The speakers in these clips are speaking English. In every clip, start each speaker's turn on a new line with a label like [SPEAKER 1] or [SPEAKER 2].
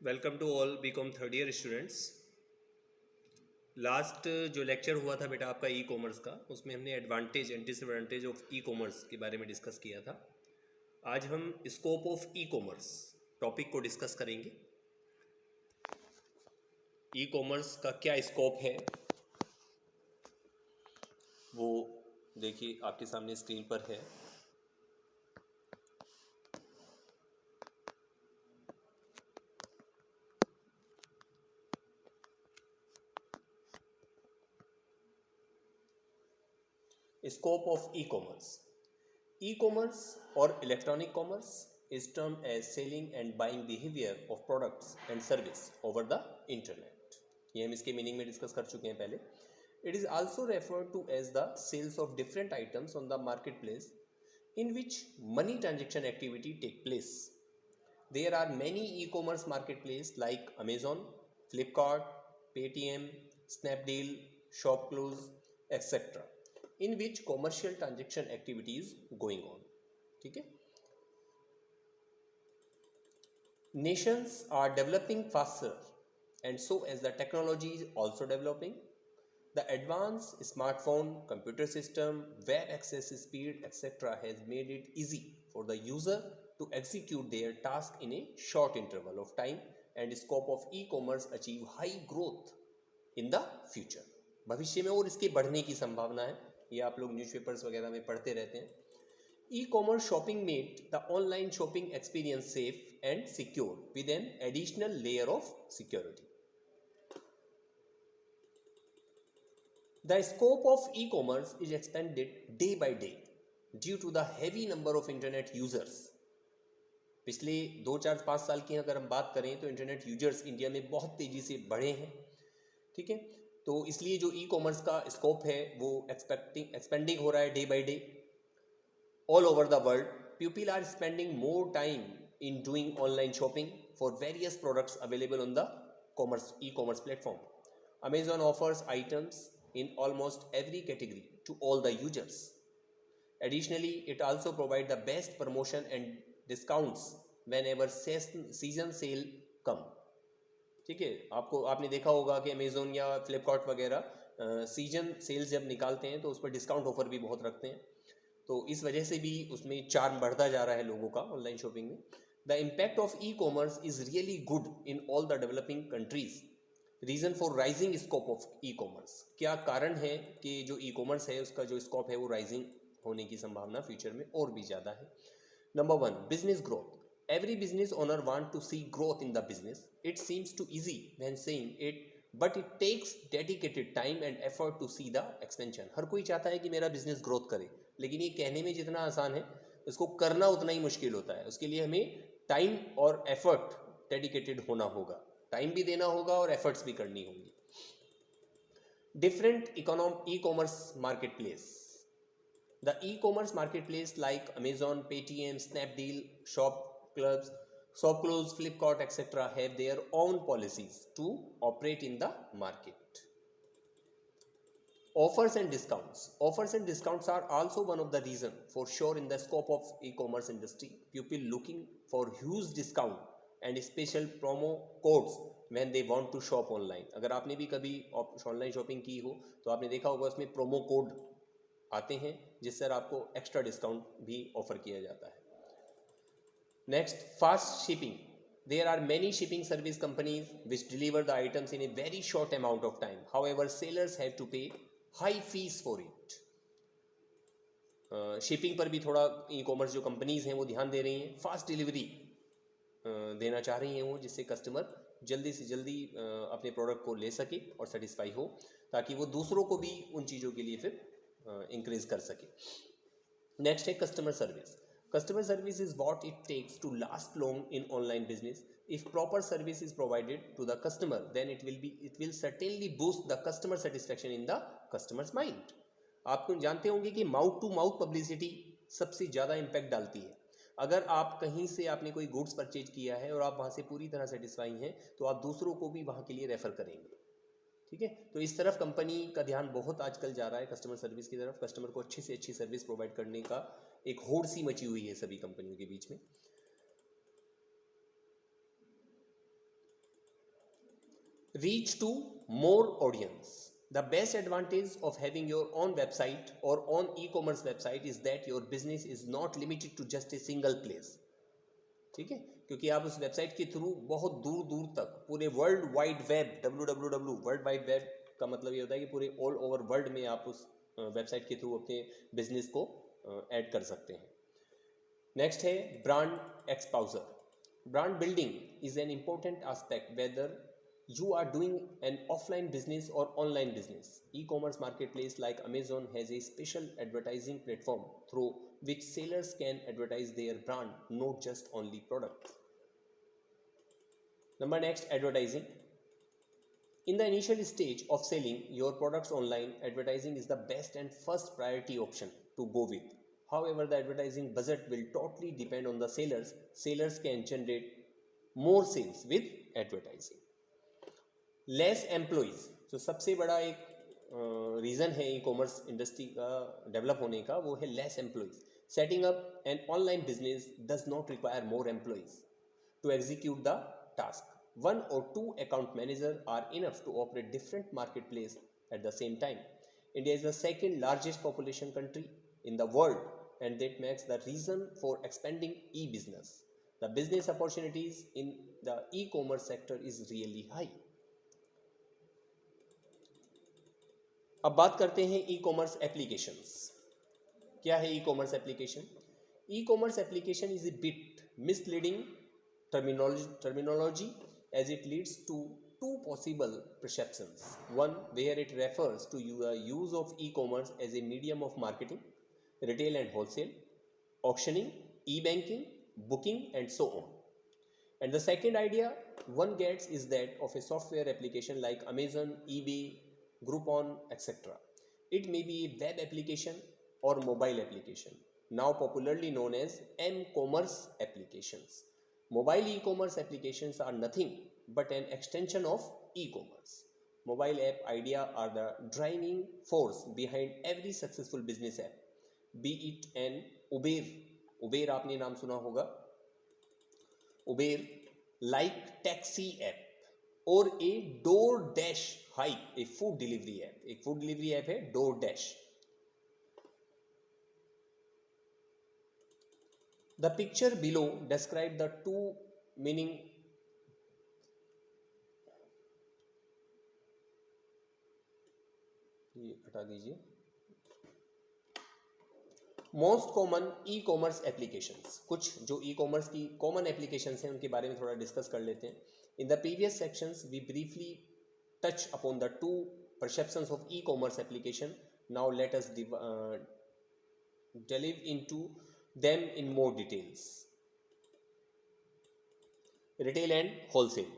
[SPEAKER 1] Welcome to all BCom third year students. Last जो lecture हुआ था बेटा आपका ई कॉमर्स का, उसमें हमने advantage and disadvantage of e commerce के बारे में डिस्कस किया था। आज हम scope of e commerce topic को डिस्कस करेंगे। ई कॉमर्स का क्या स्कोप है वो देखिए आपके सामने स्क्रीन पर है। Scope of e commerce. E-commerce or electronic commerce is termed as selling and buying behavior of products and service over the internet. ये हम इसके मीनिंग में डिस्कस कर चुके हैं पहले. It is also referred to as the sales of different items on the marketplace in which money transaction activity take place. There are many e-commerce marketplaces like Amazon, Flipkart, Paytm, Snapdeal, Shopclose, etc. in which commercial transaction activity is going on. ठीक है. Nations are developing faster and so as the technology is also developing. The advanced smartphone, computer system, web access speed, etc. has made it easy for the user to execute their task in a short interval of time and scope of e-commerce achieve high growth in the future. भविष्य में और इसके बढ़ने की संभावना है. ये आप लोग न्यूज़पेपर्स वगैरह में पढ़ते रहते हैं. E-commerce shopping made the online shopping experience safe and secure with an additional layer of security. The scope of e-commerce is expanded day by day due to the heavy number of internet users. पिछले 2-4-5 साल की अगर हम बात करें तो internet users India में बहुत तेजी से बढ़े हैं. ठीक है, तो इसलिए जो ई कॉमर्स का स्कोप है वो एक्सपेंडिंग हो रहा है day by day. All over the world people are spending more time in doing online shopping for various products available on the e commerce platform. Amazon offers items in almost every category to all the users. Additionally, it also provides the best promotion and discounts whenever season sale come. ठीक है, आपने देखा होगा कि Amazon या फ्लिपकार्ट वगैरह season sales जब निकालते हैं तो उस पर डिस्काउंट ऑफर भी बहुत रखते हैं. तो इस वजह से भी उसमें चार्म बढ़ता जा रहा है लोगों का ऑनलाइन शॉपिंग में. The impact of e commerce is really good in all the developing countries. Reason for rising scope of e commerce. क्या कारण है कि जो ई कॉमर्स है उसका जो स्कोप है वो राइजिंग होने की संभावना फ्यूचर में और भी ज़्यादा है. Number 1, business growth. Every business owner wants to see growth in the business. It seems too easy when saying it, but it takes dedicated time and effort to see the expansion. हर कोई चाहता है कि मेरा business growth करे, लेकिन ये कहने में जितना आसान है उसको करना उतना ही मुश्किल होता है. उसके लिए हमें टाइम और एफर्ट डेडिकेटेड होना होगा. टाइम भी देना होगा और एफर्ट्स भी करनी होंगी. Different e commerce market place. The e-commerce marketplace like Amazon, Paytm, Snapdeal, Shopclose, Flipkart, etc. have their own policies to operate in the market. Offers and discounts. Offers and discounts are also one of the reasons for sure in the scope of e-commerce industry. People looking for huge discount and special promo codes when they want to shop online. अगर आपने भी कभी online shopping की हो तो आपने देखा होगा उसमें प्रोमो कोड आते हैं जिससे आपको एक्स्ट्रा डिस्काउंट भी ऑफर किया जाता है. Next, fast shipping. There are many shipping service companies which deliver the items in a very short amount of time. However sellers have to pay high fees for it. Shipping पर भी थोड़ा e commerce जो companies हैं वो ध्यान दे रही हैं. Fast delivery देना चाह रही हैं वो, जिससे कस्टमर जल्दी से जल्दी अपने प्रोडक्ट को ले सके और सेटिस्फाई हो, ताकि वो दूसरों को भी उन चीज़ों के लिए फिर इंक्रीज कर सके. नेक्स्ट है customer service. Customer service is what it takes to last long in online business. If proper service is provided to the customer then it will certainly boost the customer satisfaction in the customer's mind. आप जानते होंगे कि mouth to mouth publicity सबसे ज़्यादा impact डालती है. अगर आप कहीं से आपने कोई गुड्स परचेज किया है और आप वहाँ से पूरी तरह सेटिस्फाई हैं तो आप दूसरों को भी वहाँ के लिए रेफर करेंगे. ठीक है, तो इस तरफ कंपनी का ध्यान बहुत आजकल जा रहा है, कस्टमर सर्विस की तरफ. कस्टमर को अच्छी से अच्छी सर्विस प्रोवाइड करने का एक होड़ सी मची हुई है सभी कंपनियों के बीच में. reach to more audience. The best advantage of having your own website or own e-commerce website is that your business is not limited to just a single place. ठीक है, क्योंकि आप उस वेबसाइट के थ्रू बहुत दूर दूर तक पूरे world wide web, www world wide web का मतलब ये होता है कि पूरे ऑल ओवर वर्ल्ड में आप उस वेबसाइट के थ्रू अपने बिजनेस को ऐड कर सकते हैं. नेक्स्ट है brand exposure. Brand building is an important aspect whether you are doing an offline business or online business. E-commerce marketplace like Amazon has a special advertising platform through which sellers can advertise their brand, not just only product. Number next, advertising. In the initial stage of selling your products online, advertising is the best and first priority option to go with. However, the advertising budget will totally depend on the sellers. Sellers can generate more sales with advertising. Less employees, जो सबसे बड़ा एक reason है e commerce industry का develop होने का, वो है less employees. Setting up an online business does not require more employees to execute the task. 1 or 2 account managers are enough to operate different marketplace at the same time. India is the second largest population country in the world, and that makes the reason for expanding e-business. The business opportunities in the e-commerce sector is really high. अब बात करते हैं ई commerce applications. क्या है e commerce application? E commerce application is a bit misleading terminology as it leads to two possible perceptions. One, where it refers to the use of e-commerce as a medium of marketing, retail and wholesale, auctioning, e-banking, booking and so on. And the second idea one gets is that of a software application like Amazon, eBay, Groupon, etc. It may be a web application or mobile application, now popularly known as m-commerce applications. Mobile e-commerce applications are nothing but an extension of e-commerce. Mobile app idea are the driving force behind every successful business app, be it an Uber आपने नाम सुना होगा, Uber like taxi app, और a DoorDash हाइक, एक food delivery app. एक food delivery app है DoorDash. The picture below describe the two meaning. ये हटा दीजिए. Most common e commerce applications. कुछ जो ई कॉमर्स की कॉमन एप्लीकेशंस हैं उनके बारे में थोड़ा डिस्कस कर लेते हैं. In the previous sections we briefly touch upon the two perceptions of e-commerce application. Now let us delve into them in more details. Retail and wholesale.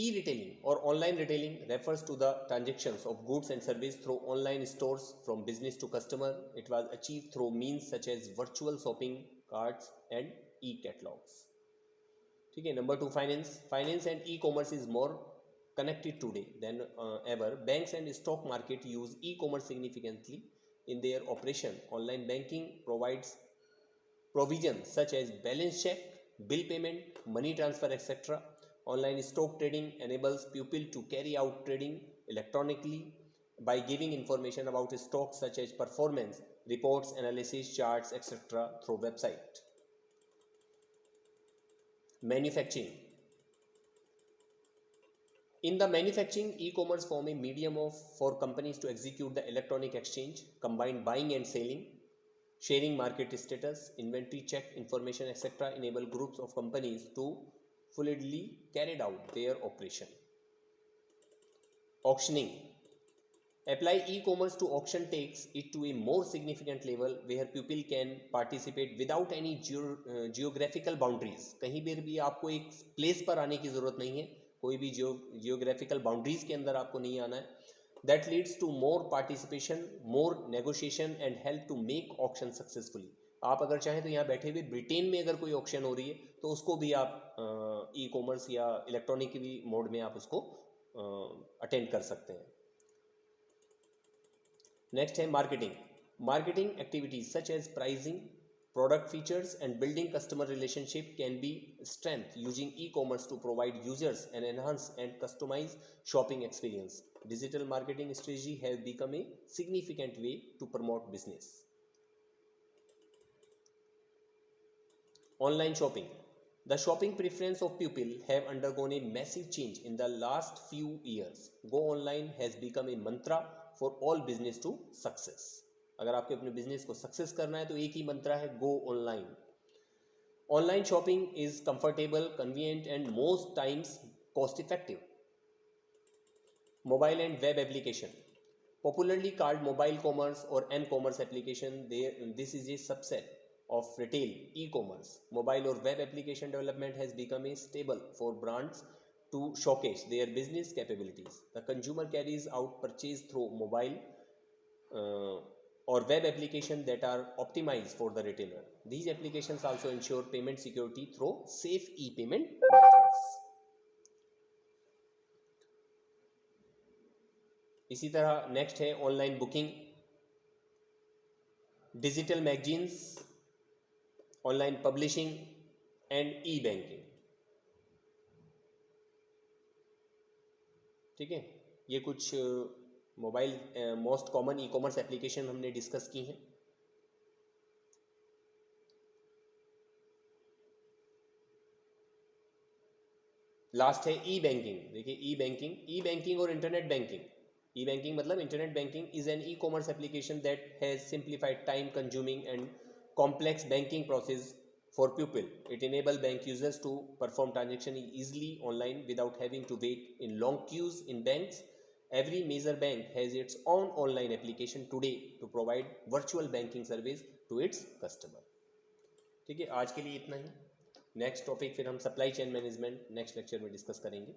[SPEAKER 1] E-retailing or online retailing refers to the transactions of goods and service through online stores from business to customer. It was achieved through means such as virtual shopping carts and e-catalogs. ठीक है. Number 2, finance. Finance and e commerce is more connected today than ever. Banks and stock market use e-commerce significantly in their operation. Online banking provides provisions such as balance check, bill payment, money transfer, etc. Online stock trading enables people to carry out trading electronically by giving information about stocks such as performance reports, analysis charts, etc. through website. Manufacturing. In the manufacturing, e-commerce form a medium for companies to execute the electronic exchange, combine buying and selling, sharing market status, inventory check information, etc. enable groups of companies to fluidly carry out their operation. Auctioning. Apply e-commerce to auction takes it to a more significant level where people can participate without any geographical boundaries. कहीं भी आपको एक place पर आने की ज़रूरत नहीं है, कोई भी geographical boundaries के अंदर आपको नहीं आना है. That leads to more participation, more negotiation and help to make auction successfully. आप अगर चाहें तो यहाँ बैठे हुए ब्रिटेन में अगर कोई ऑक्शन हो रही है तो उसको भी आप ई कॉमर्स या इलेक्ट्रॉनिक मोड में आप उसको अटेंड कर सकते हैं. नेक्स्ट है marketing. Marketing activities such as pricing, Product features and building customer relationship can be strength using e-commerce to provide users an enhanced and customized shopping experience. Digital marketing strategy has become a significant way to promote business. Online shopping. The shopping preference of people have undergone a massive change in the last few years. Go online has become a mantra for all business to success. अगर आपके अपने business को success करना है तो एक ही मंत्रा है, गो online. Online shopping is comfortable, convenient and most times cost effective. Mobile and web application, popularly called mobile commerce or m-commerce application, this is a subset of retail e-commerce. Mobile or web application development has become a staple for brands to showcase their business capabilities. The consumer carries out purchase through mobile or web applications that are optimized for the retailer. These applications also ensure payment security through safe e-payment methods. इसी तरह next है online booking, digital magazines, online publishing and e banking. ठीक है, ये कुछ mobile most common e commerce application हमने discuss की हैं. लास्ट है ई बैंकिंग. देखिए ई बैंकिंग और इंटरनेट बैंकिंग. ई बैंकिंग मतलब internet banking is an e commerce application that has simplified time consuming and complex banking process for people. It enables bank users to perform transactions easily online without having to wait in long queues in banks. Every major bank has its own online application today to provide virtual banking service to its customer. ठीक है, आज के लिए इतना ही. Next topic फिर हम supply chain management next lecture में discuss करेंगे.